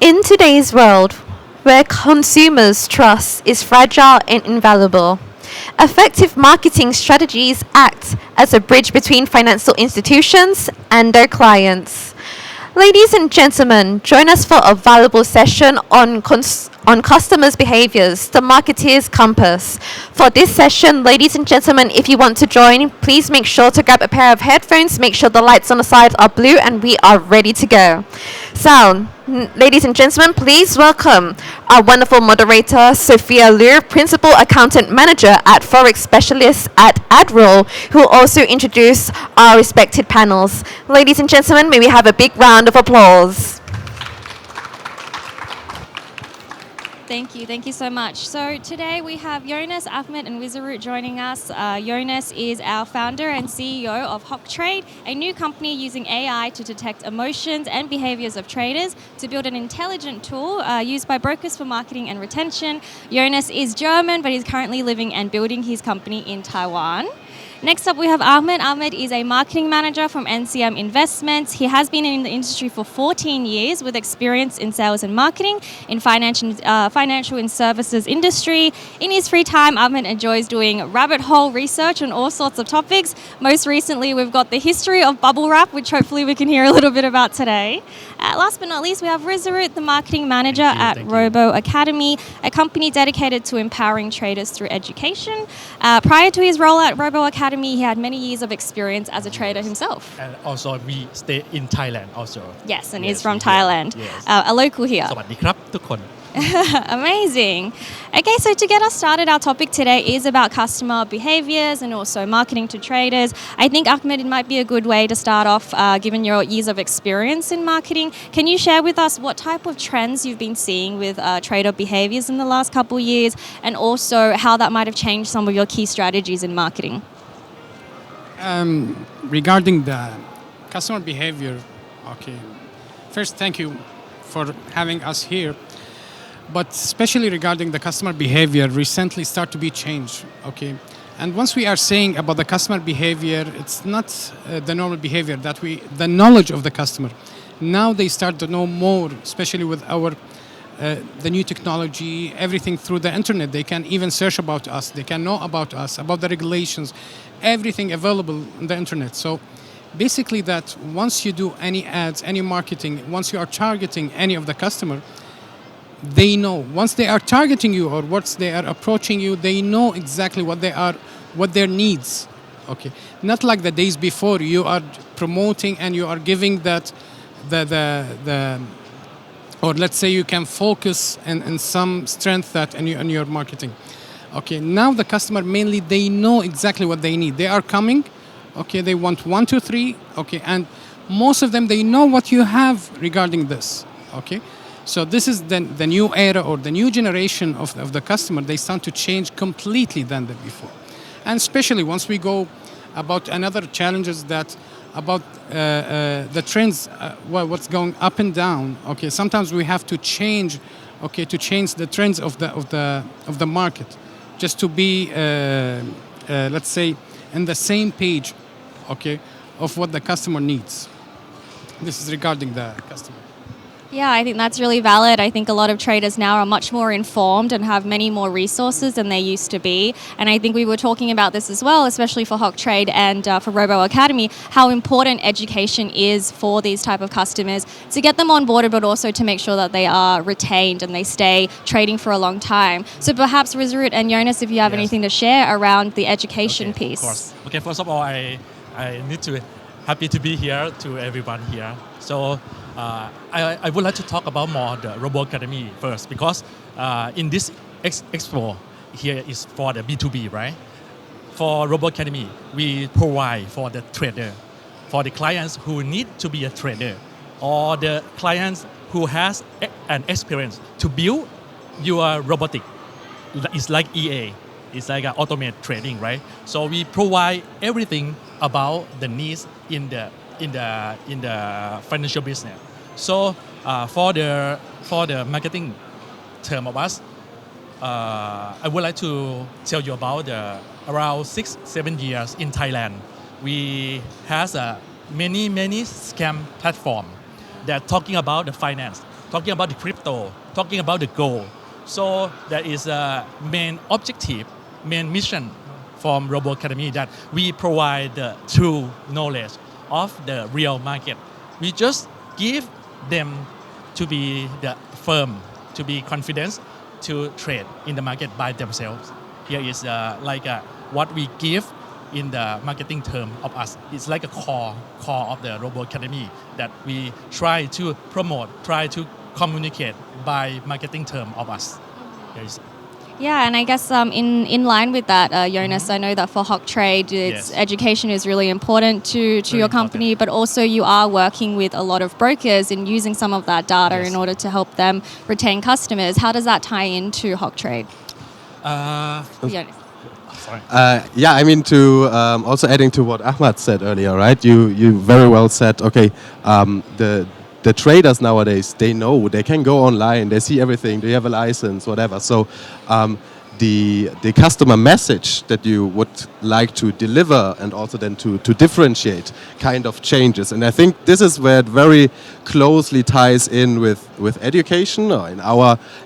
In today's world, where consumers' trust is fragile and invaluable, effective marketing strategies act as a bridge between financial institutions and their clients. Ladies and gentlemen, join us for a valuable session on customers' behaviors, the marketeer's compass. For this session, ladies and gentlemen, if you want to join, please make sure to grab a pair of headphones, make sure the lights on the side are blue, and we are ready to go. So, ladies and gentlemen, please welcome our wonderful moderator, Sophia Liu, Principal Accountant Manager at Forex Specialist at Adroll, who will also introduce our respected panels. Ladies and gentlemen, may we have a big round of applause. Thank you so much. So today we have Jonas, Ahmed and Wizarut joining us. Jonas is our founder and CEO of HawkTrade, a new company using AI to detect emotions and behaviors of traders to build an intelligent tool used by brokers for marketing and retention. Jonas is German, but he's currently living and building his company in Taiwan. Next up, we have Ahmed. Ahmed is a marketing manager from NCM Investments. He has been in the industry for 14 years with experience in sales and marketing in financial and services industry. In his free time, Ahmed enjoys doing rabbit hole research on all sorts of topics. Most recently, we've got the history of bubble wrap, which hopefully we can hear a little bit about today. Last but not least, we have Rizarut, the marketing manager at Robo Academy, a company dedicated to empowering traders through education. Prior to his role at Robo Academy, he had many years of experience as a trader himself. And also we stay in Thailand also. Yes, and he's from Thailand, Yes. a local here. สวัสดีครับทุกคน Amazing. Okay, so to get us started, our topic today is about customer behaviors and also marketing to traders. I think, Ahmed, it might be a good way to start off, given your years of experience in marketing. Can you share with us what type of trends you've been seeing with trader behaviors in the last couple of years, and also how that might have changed some of your key strategies in marketing? Regarding the customer behavior, okay. First, thank you for having us here. But especially regarding the customer behavior, recently start to be changed, okay. And once we are saying about the customer behavior, it's not the normal behavior the knowledge of the customer. Now they start to know more, especially with the new technology, everything through the internet. They can even search about us. They can know about us, about the regulations, everything available on the internet. So basically that once you do any ads, any marketing, once you are targeting any of the customer, they know. Once they are targeting you or once they are approaching you, they know exactly what their needs. Okay. Not like the days before you are promoting and you are giving that or let's say you can focus and some strength that in your marketing. Okay, now the customer mainly, they know exactly what they need. They are coming, okay, they want 1, 2, 3, okay, and most of them, they know what you have regarding this, okay. So this is the new era or the new generation of the customer. They start to change completely than the before. And especially once we go about another challenges that about the trends, what's going up and down. Okay, sometimes we have to change the trends of the market, just to be let's say in the same page, okay, of what the customer needs. This is regarding the customer. Yeah, I think that's really valid. I think a lot of traders now are much more informed and have many more resources than they used to be. And I think we were talking about this as well, especially for HawkTrade and for Robo Academy, how important education is for these type of customers to get them onboarded, but also to make sure that they are retained and they stay trading for a long time. So perhaps Rizarut and Jonas, if you have anything to share around the education piece. Of course. Okay, first of all, I need to happy to be here to everyone here. So I would like to talk about more the Robo Academy first, because in this expo here is for the B2B, right? For Robo Academy, we provide for the trader, for the clients who need to be a trader, or the clients who has an experience to build your robotic. It's like EA, it's like an automated trading, right? So we provide everything about the needs in the financial business. So for the marketing term of us, I would like to tell you about around 6-7 years in Thailand. We has many scam platform that talking about the finance. talking about the crypto, talking about the goal. So there is a main objective, main mission from Robo Academy that we provide the true knowledge of the real market. We just give them to be the firm, to be confident to trade in the market by themselves. Here is what we give in the marketing term of us. It's like a core of the Robo Academy that we try to promote, try to communicate by marketing term of us. Yes. Yeah, and I guess in line with that, Jonas, I know that for Hock Trade, education is really important to your company, but also you are working with a lot of brokers and using some of that data in order to help them retain customers. How does that tie into Hock Trade? Jonas. Sorry. Yeah, I mean, to also adding to what Ahmad said earlier, right? You very well said, okay, the traders nowadays, they know, they can go online, they see everything, they have a license, whatever. So the customer message that you would like to deliver and also then to differentiate kind of changes. And I think this is where it very closely ties in with education. Or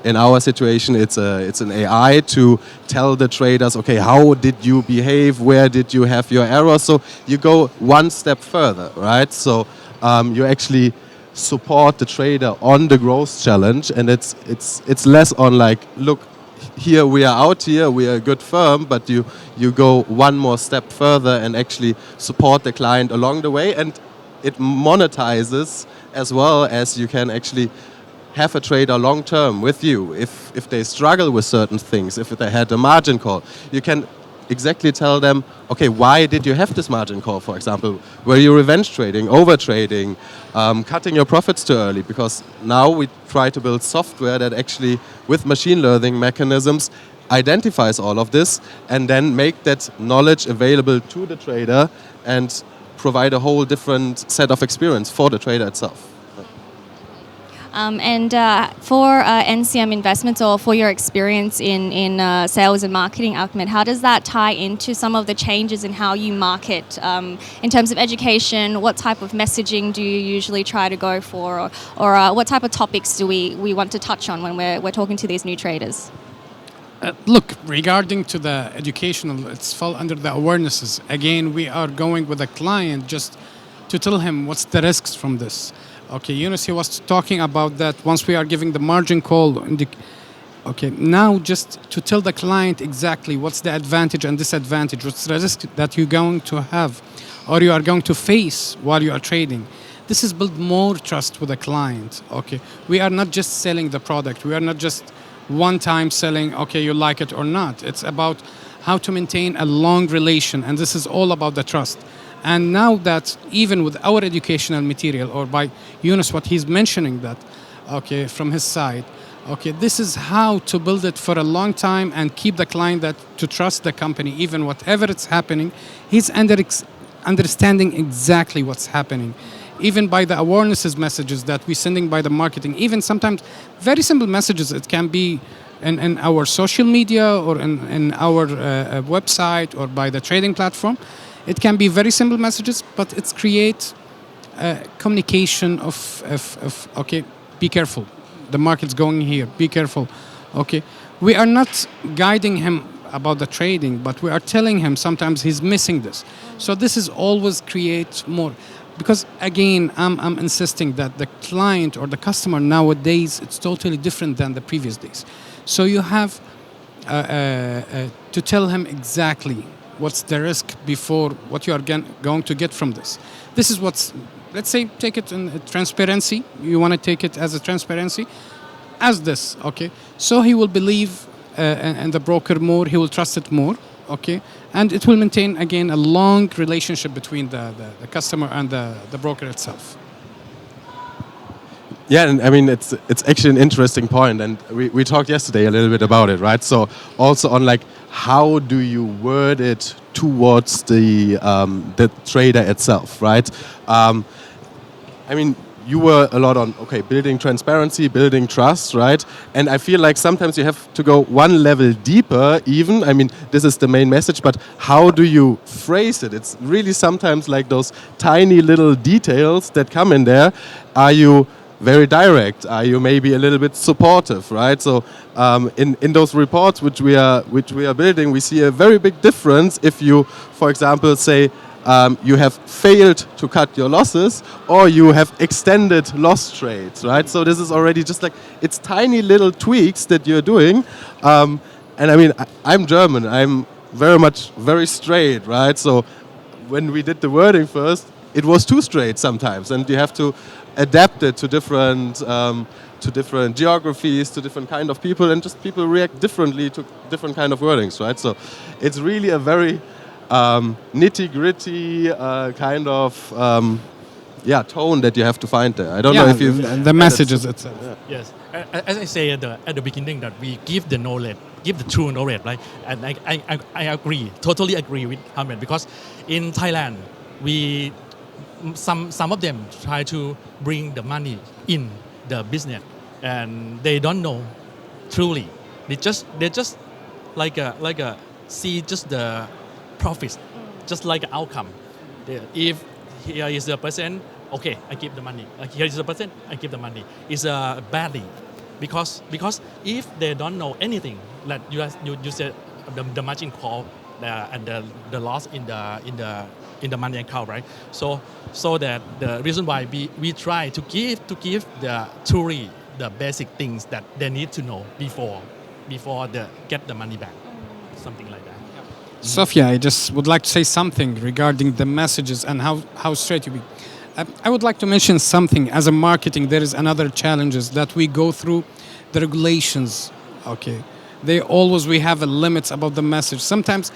in our situation, it's an AI to tell the traders, okay, how did you behave? Where did you have your errors? So you go one step further, right? So you actually support the trader on the growth challenge, and it's less on like, look, here we are out here, we are a good firm, but you go one more step further and actually support the client along the way, and it monetizes as well as you can actually have a trader long term with you. If they struggle with certain things, if they had a margin call, you can exactly tell them, okay, why did you have this margin call, for example? Were you revenge trading, over trading, cutting your profits too early? Because now we try to build software that actually, with machine learning mechanisms, identifies all of this and then make that knowledge available to the trader and provide a whole different set of experience for the trader itself. And for NCM Investments, or for your experience in sales and marketing, Ahmed, how does that tie into some of the changes in how you market in terms of education? What type of messaging do you usually try to go for, or what type of topics do we want to touch on when we're talking to these new traders? Look, regarding to the educational, it's fall under the awarenesses. Again, we are going with a client just to tell him what's the risks from this. Okay, Yunus, he was talking about that once we are giving the margin call. Okay, now just to tell the client exactly what's the advantage and disadvantage, what's the risk that you're going to have or you are going to face while you are trading. This is build more trust with the client. Okay, we are not just selling the product. We are not just one time selling, okay, you like it or not. It's about how to maintain a long relation, and this is all about the trust. And now that even with our educational material, or by Yunus, what he's mentioning that, okay, from his side, okay, this is how to build it for a long time and keep the client that to trust the company, even whatever it's happening, he's understanding exactly what's happening. Even by the awarenesses messages that we're sending by the marketing, even sometimes very simple messages, it can be in our social media or in our website or by the trading platform. It can be very simple messages, but it's create communication of okay, be careful. The market's going here. Be careful. Okay, we are not guiding him about the trading, but we are telling him sometimes he's missing this. So this is always create more, because again, I'm insisting that the client or the customer nowadays, it's totally different than the previous days. So you have to tell him exactly what's the risk before what you are going to get from this. This is what's, let's say, take it in transparency. You want to take it as a transparency, as this, okay? So he will believe in the broker more, he will trust it more, okay? And it will maintain, again, a long relationship between the customer and the broker itself. Yeah, and I mean, it's actually an interesting point, and we talked yesterday a little bit about it, right? So also on like, how do you word it towards the trader itself, right? I mean, you were a lot on, okay, building transparency, building trust, right? And I feel like sometimes you have to go one level deeper even. I mean, this is the main message, but how do you phrase it? It's really sometimes like those tiny little details that come in there. Are you very direct? Are you maybe a little bit supportive, right? So in those reports which we are building, we see a very big difference if you, for example, say you have failed to cut your losses or you have extended loss trades, right? So this is already just like, it's tiny little tweaks that you're doing. And I mean, I'm German. I'm very straight, right? So when we did the wording first, it was too straight sometimes, and you have to adapt it to different geographies, to different kind of people, and just people react differently to different kind of wordings, right? So it's really a very nitty-gritty kind of tone that you have to find there. I don't know if you the messages itself. Yes, as I say at the beginning, that we give the knowledge, give the true knowledge, right? And I agree, totally agree with Ahmed, because in Thailand, some of them try to bring the money in the business, and they don't know truly. They just like a see just the profits, just like outcome. If here is the percent, okay, I give the money. Here is the percent, I give the money. It's badly, because if they don't know anything, like you said, the margin call and the loss in the money account, right? So that the reason why we try to give the truly the basic things that they need to know before they get the money back, something like that. Sophia, I just would like to say something regarding the messages and how straight you be. I would like to mention something. As a marketing, there is another challenges that we go through, the regulations. Okay, we have a limits about the message. Sometimes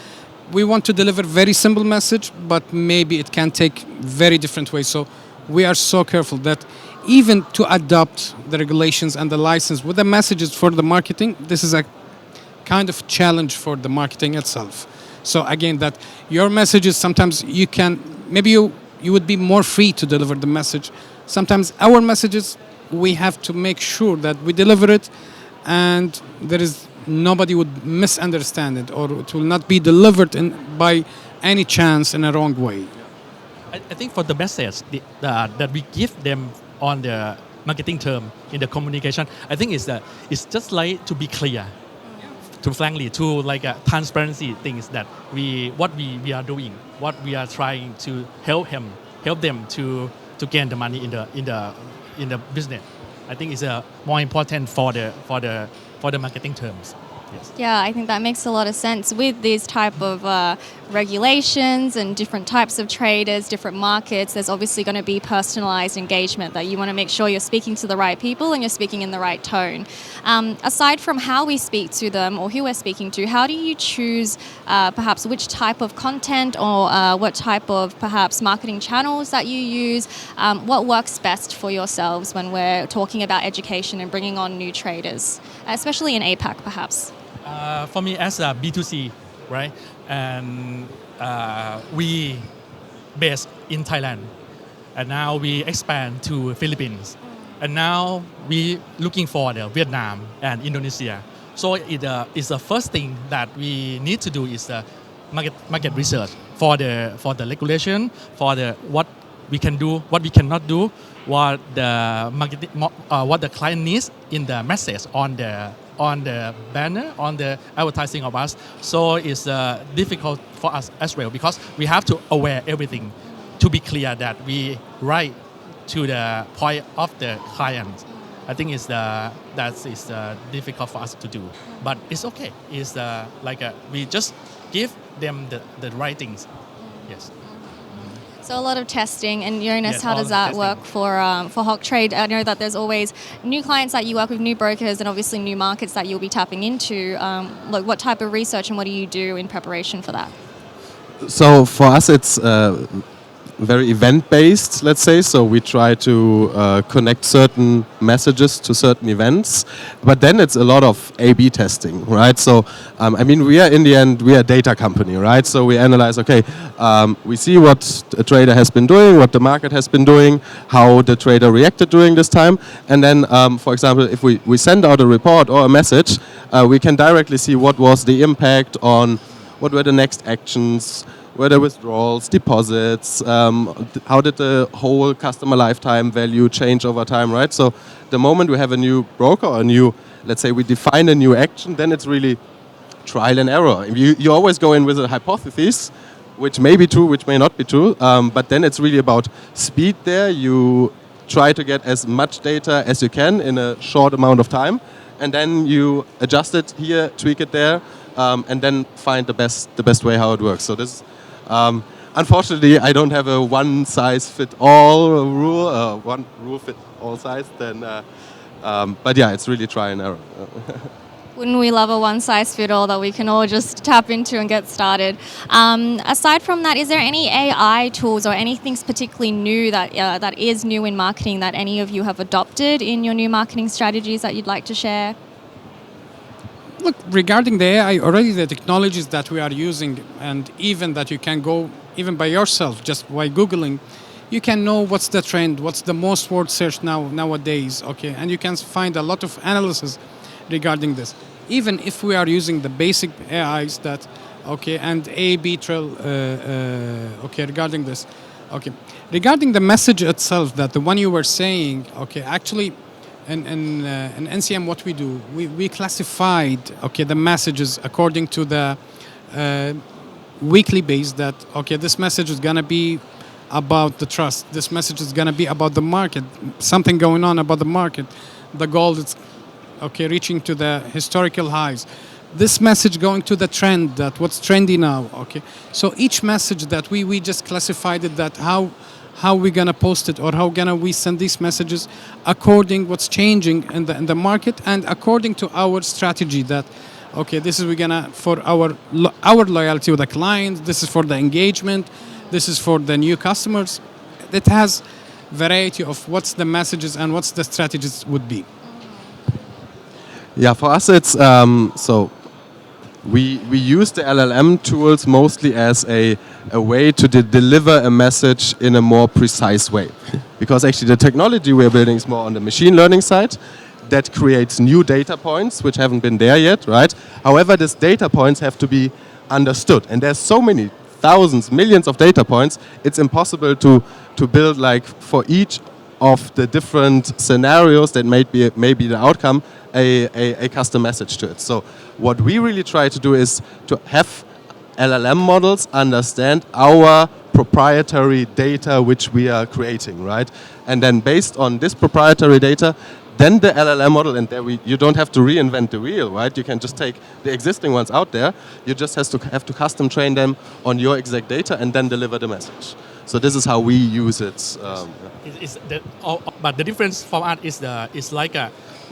we want to deliver very simple message, but maybe it can take very different ways. So we are so careful that even to adopt the regulations and the license with the messages for the marketing, this is a kind of challenge for the marketing itself. So again, that your messages, sometimes you can, maybe you would be more free to deliver the message. Sometimes our messages, we have to make sure that we deliver it and nobody would misunderstand it, or it will not be delivered by any chance in a wrong way. I think for the message that we give them on the marketing term in the communication, I think it's just like to be clear, to frankly, to like a transparency things that what we are doing, what we are trying to help them to gain the money in the business. I think it's more important for the marketing terms. Yes. Yeah, I think that makes a lot of sense. With these type of regulations and different types of traders, different markets, there's obviously going to be personalized engagement that you want to make sure you're speaking to the right people and you're speaking in the right tone. Aside from how we speak to them or who we're speaking to, how do you choose perhaps which type of content or what type of perhaps marketing channels that you use? What works best for yourselves when we're talking about education and bringing on new traders, especially in APAC perhaps? For me, as a B2C, right, and we based in Thailand, and now we expand to Philippines, and now we looking for the Vietnam and Indonesia. So it's the first thing that we need to do is the market research for the regulation, for the what we can do, what we cannot do, what the client needs in the message on the banner, on the advertising of us. So it's difficult for us as well, because we have to aware everything to be clear that we write to the point of the client. I think that is difficult for us to do, but it's okay. It's we just give them the right things. Yes. So a lot of testing, and Jonas, Yes, how does that testing. work for Hock Trade? I know that there's always new clients that you work with, new brokers, and obviously new markets that you'll be tapping into. What type of research and what do you do in preparation for that? So for us, it's very event-based, let's say. So we try to connect certain messages to certain events, but then it's a lot of A/B testing, right? So I mean, we are in the end, we are a data company, right? So we analyze, okay, we see what a trader has been doing, what the market has been doing, how the trader reacted during this time, and then, for example, if we send out a report or a message, we can directly see what was the impact on, what were the next actions, were there withdrawals, deposits, how did the whole customer lifetime value change over time, right? So the moment we have a new broker or a new, let's say we define a new action, then it's really trial and error. You always go in with a hypothesis, which may be true, which may not be true, but then it's really about speed there. You try to get as much data as you can in a short amount of time, and then you adjust it here, tweak it there, and then find the best way how it works. So this, unfortunately, I don't have a one size fit all rule, one rule fit all size. Then, but yeah, it's really try and error. Wouldn't we love a one-size-fit-all that we can all just tap into and get started? Aside from that, is there any AI tools or anything particularly new that is new in marketing that any of you have adopted in your new marketing strategies that you'd like to share? Look, regarding the AI, already the technologies that we are using, and even that you can go even by yourself, just by Googling, you can know what's the trend, what's the most word search nowadays, okay? And you can find a lot of analysis regarding this. Even if we are using the basic AIs that, okay, and A/B trail, okay, regarding this, okay, regarding the message itself, that the one you were saying, okay, actually, in NCM, what we do, we classified, okay, the messages according to the weekly base. That, okay, this message is gonna be about the trust. This message is gonna be about the market, something going on about the market. The gold is, okay, reaching to the historical highs. This message going to the trend, that what's trendy now, okay. So each message that we just classified it, that how we gonna post it, or how gonna we send these messages according what's changing in the market, and according to our strategy, that, okay, this is we gonna for our loyalty with the client, this is for the engagement, this is for the new customers. It has variety of what's the messages and what's the strategies would be. Yeah, for us it's so we use the LLM tools mostly as a way to deliver a message in a more precise way, because actually the technology we're building is more on the machine learning side that creates new data points which haven't been there yet, right? However, these data points have to be understood, and there's so many thousands, millions of data points. It's impossible to build, like, for each of the different scenarios that may be the outcome, a custom message to it. So what we really try to do is to have LLM models understand our proprietary data which we are creating, right? And then based on this proprietary data, then the LLM model, and there you don't have to reinvent the wheel, right? You can just take the existing ones out there. You just have to custom train them on your exact data and then deliver the message. So this is how we use it. But the difference from us is like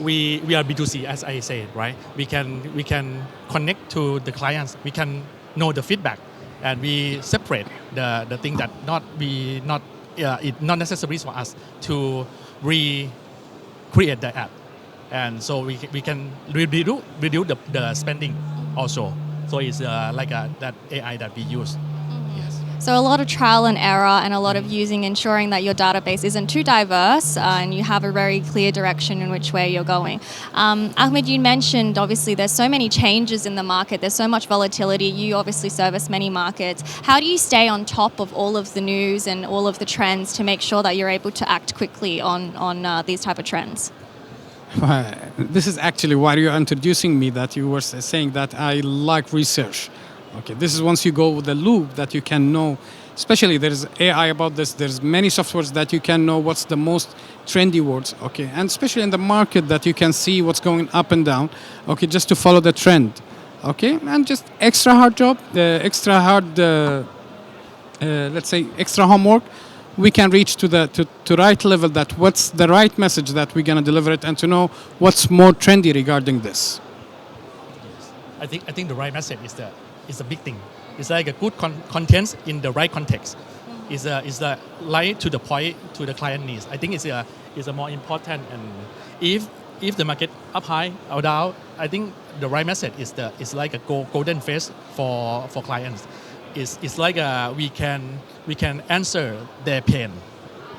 we are B2C, as I said, right? We can connect to the clients. We can know the feedback, and we separate the thing that it's not necessary for us to create the app, and so we can reduce the spending also. So it's like that AI that we use. Yes. So a lot of trial and error, and a lot of ensuring that your database isn't too diverse, and you have a very clear direction in which way you're going. Ahmed, you mentioned obviously there's so many changes in the market, there's so much volatility. You obviously service many markets. How do you stay on top of all of the news and all of the trends to make sure that you're able to act quickly on these type of trends? This is actually why you're introducing me, that you were saying that I like research. Okay, this is once you go with the loop that you can know, especially there's AI about this, there's many softwares that you can know what's the most trendy words, okay, and especially in the market that you can see what's going up and down, okay, just to follow the trend, okay, and just extra hard job, let's say extra homework, we can reach to the right level, that what's the right message that we're gonna deliver it, and to know what's more trendy regarding this. I think the right message is a big thing. It's like a good content in the right context. Is the right to the point to the client needs. I think it's a more important. And if the market up high or down, I think the right message is like a golden face for clients. It's like we can answer their pain.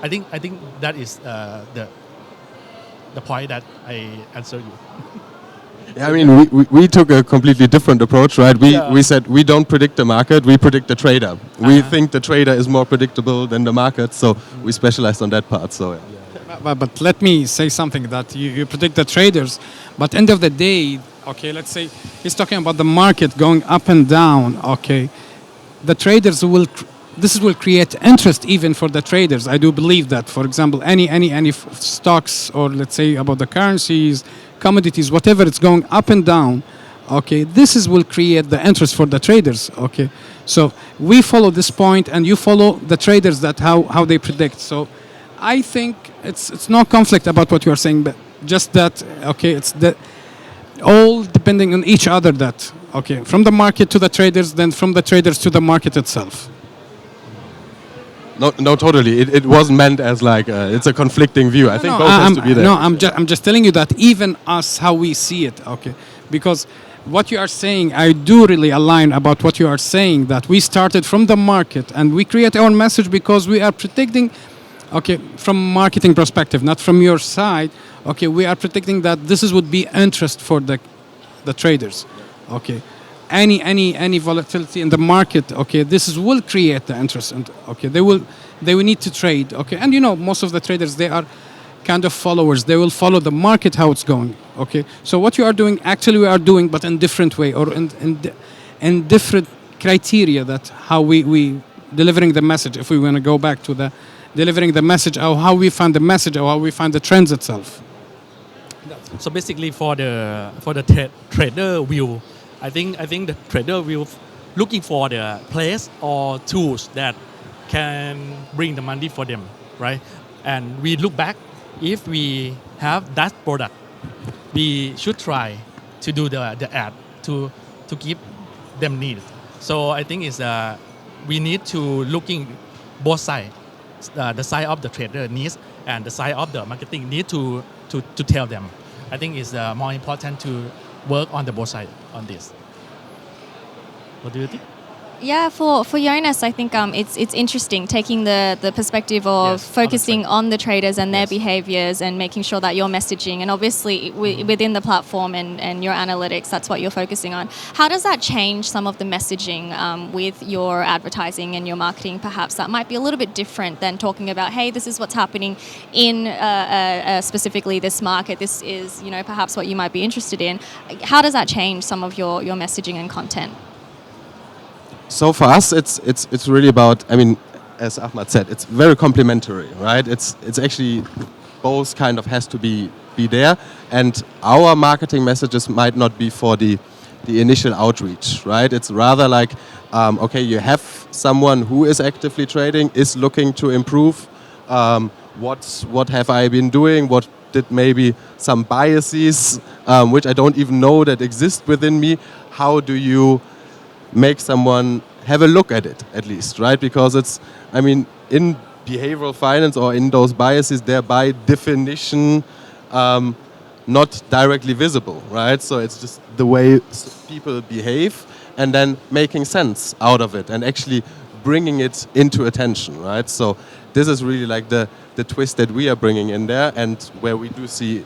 I think that is the point that I answer you. I mean, we took a completely different approach, right? Yeah. We said we don't predict the market, we predict the trader. We Uh-huh. think the trader is more predictable than the market, so we specialized on that part. So yeah. But let me say something that you predict the traders, but end of the day, okay, let's say he's talking about the market going up and down, okay, the traders this will create interest even for the traders. I do believe that. For example, any stocks or let's say about the currencies, commodities, whatever, it's going up and down. Okay, will create the interest for the traders. Okay, so we follow this point, and you follow the traders that how they predict. So I think it's no conflict about what you are saying, but just that okay, it's that all depending on each other. That okay, from the market to the traders, then from the traders to the market itself. No, totally. It wasn't meant as like it's a conflicting view. I think both has to be there. No, I'm just telling you that even us, how we see it, okay? Because what you are saying, I do really align about what you are saying, that we started from the market and we create our message because we are predicting, okay, from marketing perspective, not from your side, okay, we are predicting that would be interest for the traders, okay? Any volatility in the market, okay, will create the interest, and okay, they will need to trade, okay, and most of the traders, they are kind of followers. They will follow the market how it's going, okay. So what you are doing, actually, we are doing, but in different way or in different criteria. That how we delivering the message. If we want to go back to the delivering the message, or how we find the message, or how we find the trends itself. So basically, for the trader view, I think the trader will looking for the place or tools that can bring the money for them, right? And we look back, if we have that product, we should try to do the ad to give them needs. So I think we need to looking both sides, the side of the trader needs and the side of the marketing need to tell them. I think it's more important to work on the both sides on this. What do you think? Yeah, for Jonas, I think it's interesting taking the perspective of Yes, focusing on the traders and their Yes. behaviors and making sure that you're messaging, and obviously within the platform and your analytics, that's what you're focusing on. How does that change some of the messaging with your advertising and your marketing? Perhaps that might be a little bit different than talking about, hey, this is what's happening in specifically this market. This is perhaps what you might be interested in. How does that change some of your messaging and content? So for us, it's really about. I mean, as Ahmad said, it's very complementary, right? It's actually both kind of has to be there, and our marketing messages might not be for the initial outreach, right? It's rather like, okay, you have someone who is actively trading, is looking to improve. What have I been doing? What did maybe some biases, which I don't even know that exist within me? How do you make someone have a look at it, at least, right? Because I mean, in behavioral finance or in those biases, they're by definition not directly visible, right? So it's just the way people behave and then making sense out of it and actually bringing it into attention, right? So this is really like the twist that we are bringing in there, and where we do see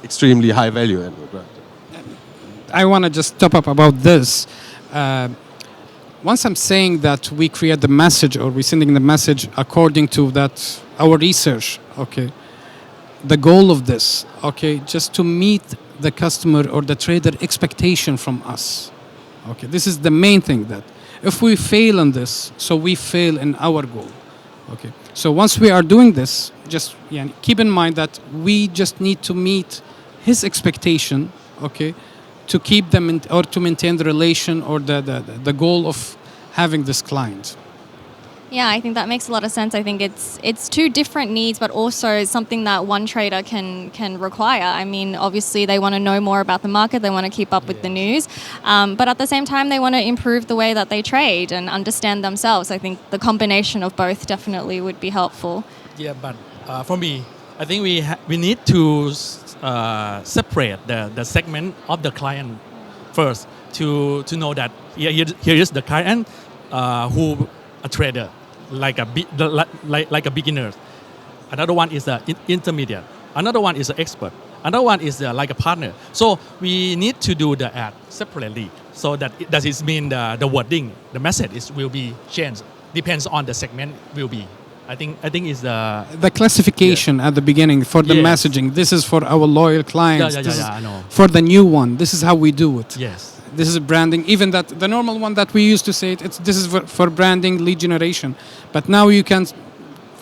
extremely high value in it, right? I want to just top up about this. Once I'm saying that we create the message, or we're sending the message according to that our research, okay, the goal of this, okay, just to meet the customer or the trader expectation from us. Okay, this is the main thing, that if we fail in this, so we fail in our goal. Okay, so once we are doing this, just keep in mind that we just need to meet his expectation, okay, to keep them or to maintain the relation or the goal of having this client. Yeah, I think that makes a lot of sense. I think it's two different needs, but also something that one trader can require. I mean, obviously they want to know more about the market, they want to keep up with the news, but at the same time they want to improve the way that they trade and understand themselves. I think the combination of both definitely would be helpful. Yeah, but for me, I think we need to separate the segment of the client first to know that here is the client who a trader, like a beginner. Another one is an intermediate. Another one is an expert. Another one is like a partner. So we need to do the ad separately. So that is mean the wording, the message will be changed. Depends on the segment will be. I think is The classification at the beginning for the Yes. messaging. This is for our loyal clients. Yeah, This is I know. for the new one. This is how we do it. Yes. This is branding. Even that the normal one that we used to say this is for branding, lead generation. But now you can,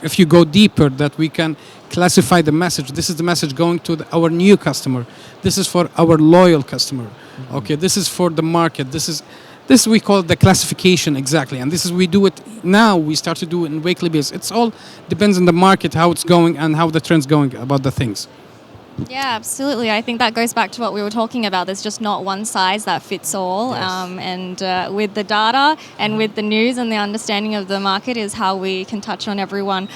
if you go deeper, that we can classify the message. This is the message going to our new customer. This is for our loyal customer. Okay, this is for the market. This we call the classification exactly, and this is we do it now. We start to do it in weekly basis. It's all depends on the market, how it's going, and how the trend's going about the things. Yeah, absolutely. I think that goes back to what we were talking about. There's just not one size that fits all. Yes. With the data and with the news and the understanding of the market is how we can touch on everyone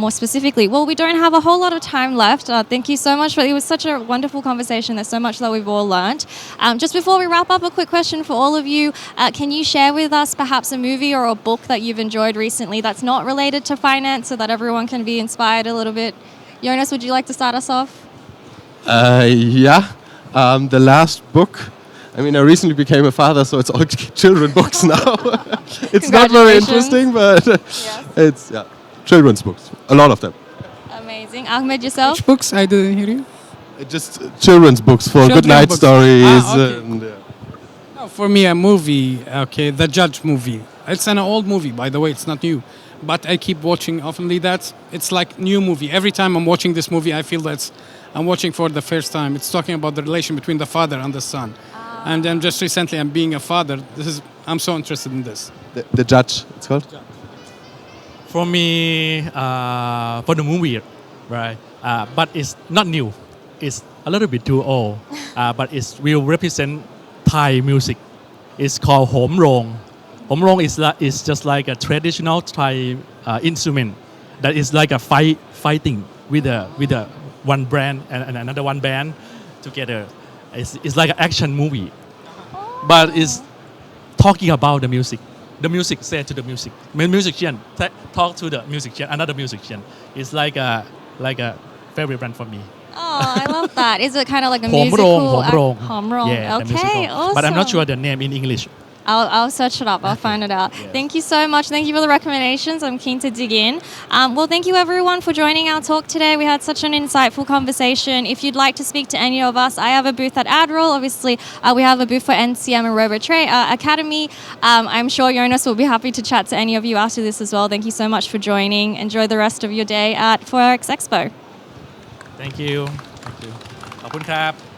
more specifically. Well, we don't have a whole lot of time left. Thank you so much. It was such a wonderful conversation. There's so much that we've all learned. Just before we wrap up, a quick question for all of you. Can you share with us perhaps a movie or a book that you've enjoyed recently that's not related to finance so that everyone can be inspired a little bit? Jonas, would you like to start us off? The last book. I mean, I recently became a father, so it's all children books now. It's not very interesting, but it's children's books. A lot of them. Amazing. Ahmed, yourself? Which books? I didn't hear you. Just children's books for good Children night books. stories. Okay. And, No, for me, a movie. Okay, The Judge movie. It's an old movie, by the way. It's not new, but I keep watching oftenly. That it's like new movie. Every time I'm watching this movie, I feel that I'm watching for the first time. It's talking about the relation between the father and the son. And then just recently, I'm being a father. I'm so interested in this. the Judge, it's called. For me, for the movie, right? But it's not new. It's a little bit too old. But it will represent Thai music. It's called Hom Rong. Hom Rong is just like a traditional Thai instrument that is like a fighting with a one brand and another one band together. It's like an action movie, but it's talking about the music. The music said to the music. Musician talk to the musician, another musician. It's like a favorite brand for me. Oh, I love that. Is it kind of like a Hom musical? Rong. Hom Rong. Yeah, the Okay, musical. awesome. But I'm not sure the name in English. I'll search it up. I'll find it out. Yes. Thank you so much. Thank you for the recommendations. I'm keen to dig in. Well, thank you everyone for joining our talk today. We had such an insightful conversation. If you'd like to speak to any of us, I have a booth at AdRoll. Obviously, we have a booth for NCM and RoboTrade Academy. I'm sure Jonas will be happy to chat to any of you after this as well. Thank you so much for joining. Enjoy the rest of your day at Forex Expo. Thank you. ขอบคุณครับ